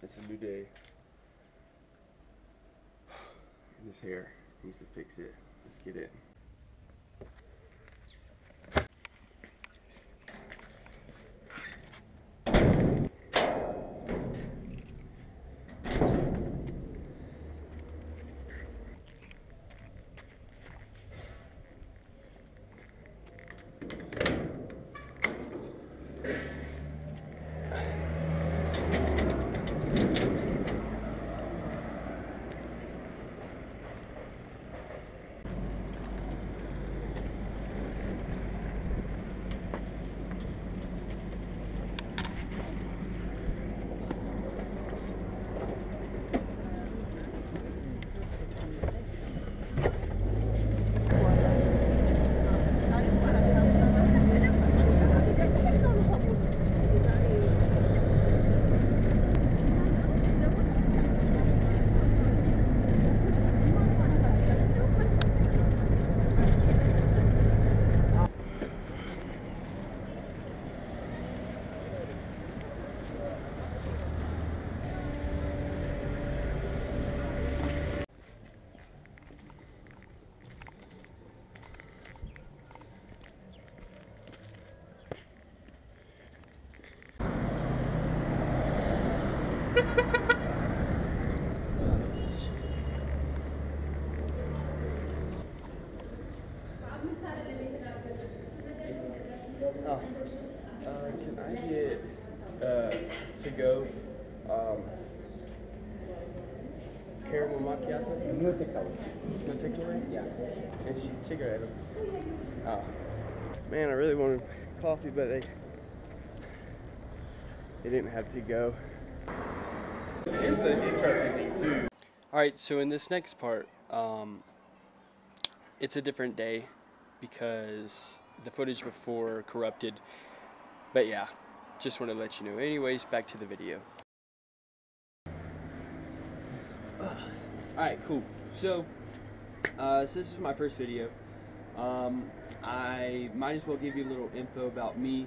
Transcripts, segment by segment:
It's a new day. And his hair needs to fix it. Let's get it. Can I get to go caramel macchiato? No te cago. No take away? Yeah. And cigarette. Oh. Man, I really wanted coffee, but they didn't have to go. Here's the interesting thing too. Alright, so in this next part, it's a different day because the footage before corrupted. But yeah, just want to let you know. Anyways, back to the video. Alright, cool. So this is my first video. I might as well give you a little info about me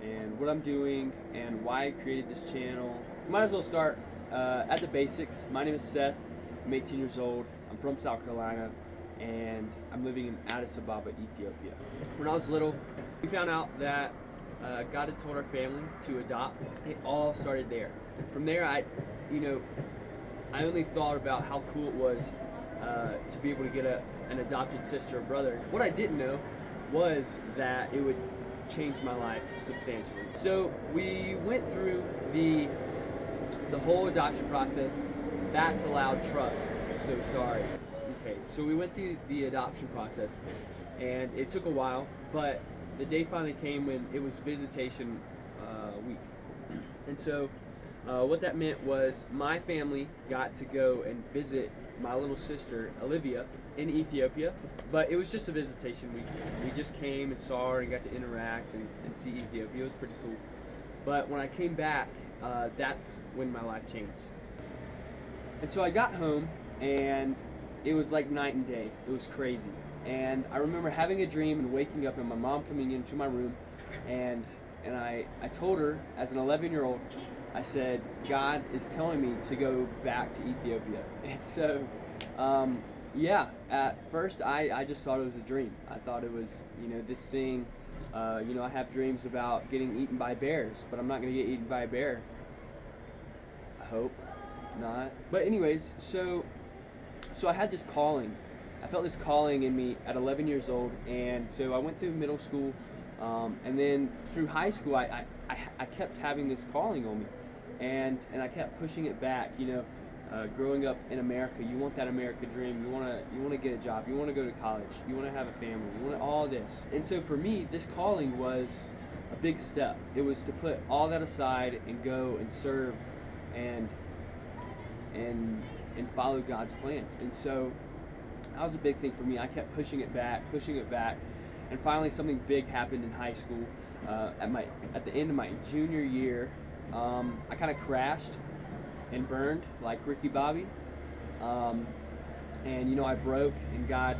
and what I'm doing and why I created this channel. Might as well start at the basics. My name is Seth. I'm 18 years old. I'm from South Carolina and I'm living in Addis Ababa, Ethiopia. When I was little, we found out that God had told our family to adopt. It all started there. From there, I only thought about how cool it was to be able to get an adopted sister or brother. What I didn't know was that it would change my life substantially. So we went through the whole adoption process. That's a loud truck, so sorry. Okay, so we went through the adoption process and it took a while, but the day finally came when it was visitation week. And so what that meant was my family got to go and visit my little sister Olivia in Ethiopia, but it was just a visitation week. We just came and saw her and got to interact and see Ethiopia. It was pretty cool. But when I came back, that's when my life changed. And so I got home and it was like night and day. It was crazy. And I remember having a dream and waking up and my mom coming into my room and I told her as an 11-year-old, I said, God is telling me to go back to Ethiopia. And so, yeah, at first I just thought it was a dream. I thought it was, this thing, I have dreams about getting eaten by bears, but I'm not going to get eaten by a bear. I hope not. But anyways, so I had this calling. I felt this calling in me at 11 years old, and so I went through middle school, and then through high school, I kept having this calling on me, and I kept pushing it back. Growing up in America, you want that America dream. You want to get a job. You want to go to college. You want to have a family. You want all this. And so for me, this calling was a big step. It was to put all that aside and go and serve and follow God's plan. And so that was a big thing for me. I kept pushing it back, and finally something big happened in high school. At the end of my junior year, I kind of crashed and burned like Ricky Bobby, and I broke, and God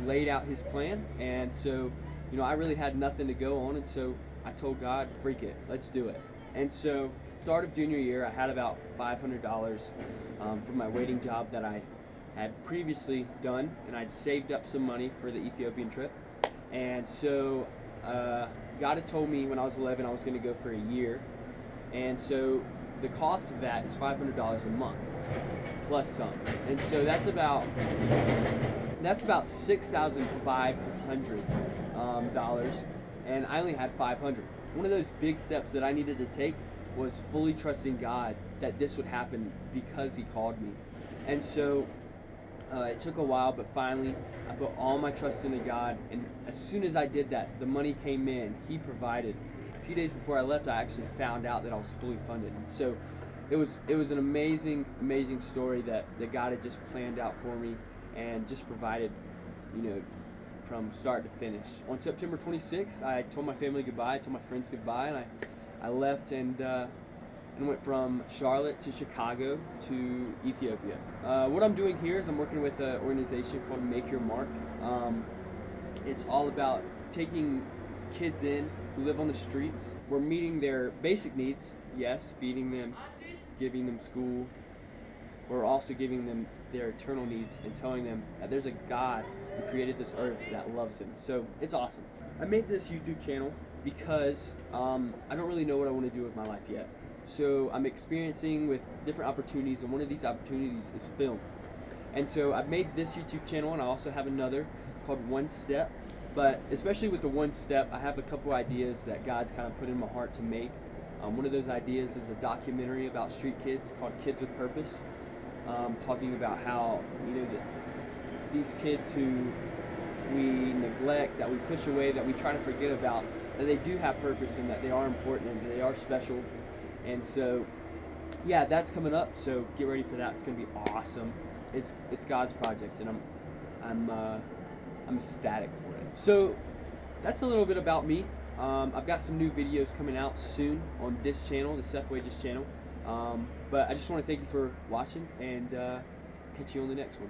laid out His plan, and so I really had nothing to go on, and so I told God, freak it, let's do it. And so start of junior year, I had about $500 from my waiting job that I had previously done, and I'd saved up some money for the Ethiopian trip. And so God had told me when I was 11 I was going to go for a year, and so the cost of that is $500 a month plus some, and so that's about $6,500 and I only had 500. One of those big steps that I needed to take was fully trusting God that this would happen because He called me. And so it took a while, but finally I put all my trust into God, and as soon as I did that, the money came in. He provided. A few days before I left, I actually found out that I was fully funded. And so it was an amazing story that God had just planned out for me and just provided, from start to finish. On September 26th, I told my family goodbye, I told my friends goodbye, and I left and went from Charlotte to Chicago to Ethiopia. What I'm doing here is I'm working with an organization called Make Your Mark. It's all about taking kids in who live on the streets. We're meeting their basic needs, yes, feeding them, giving them school. We're also giving them their eternal needs and telling them that there's a God who created this earth that loves them. So it's awesome. I made this YouTube channel because I don't really know what I want to do with my life yet. So I'm experiencing with different opportunities, and one of these opportunities is film. And so I've made this YouTube channel, and I also have another called One Step. But especially with the One Step, I have a couple ideas that God's kind of put in my heart to make. One of those ideas is a documentary about street kids called Kids with Purpose, talking about how these kids who we neglect, that we push away, that we try to forget about, that they do have purpose and that they are important and that they are special. And so, yeah, that's coming up. So get ready for that. It's gonna be awesome. It's God's project, and I'm ecstatic for it. So that's a little bit about me. I've got some new videos coming out soon on this channel, the Seth Wages channel. But I just want to thank you for watching, and catch you on the next one.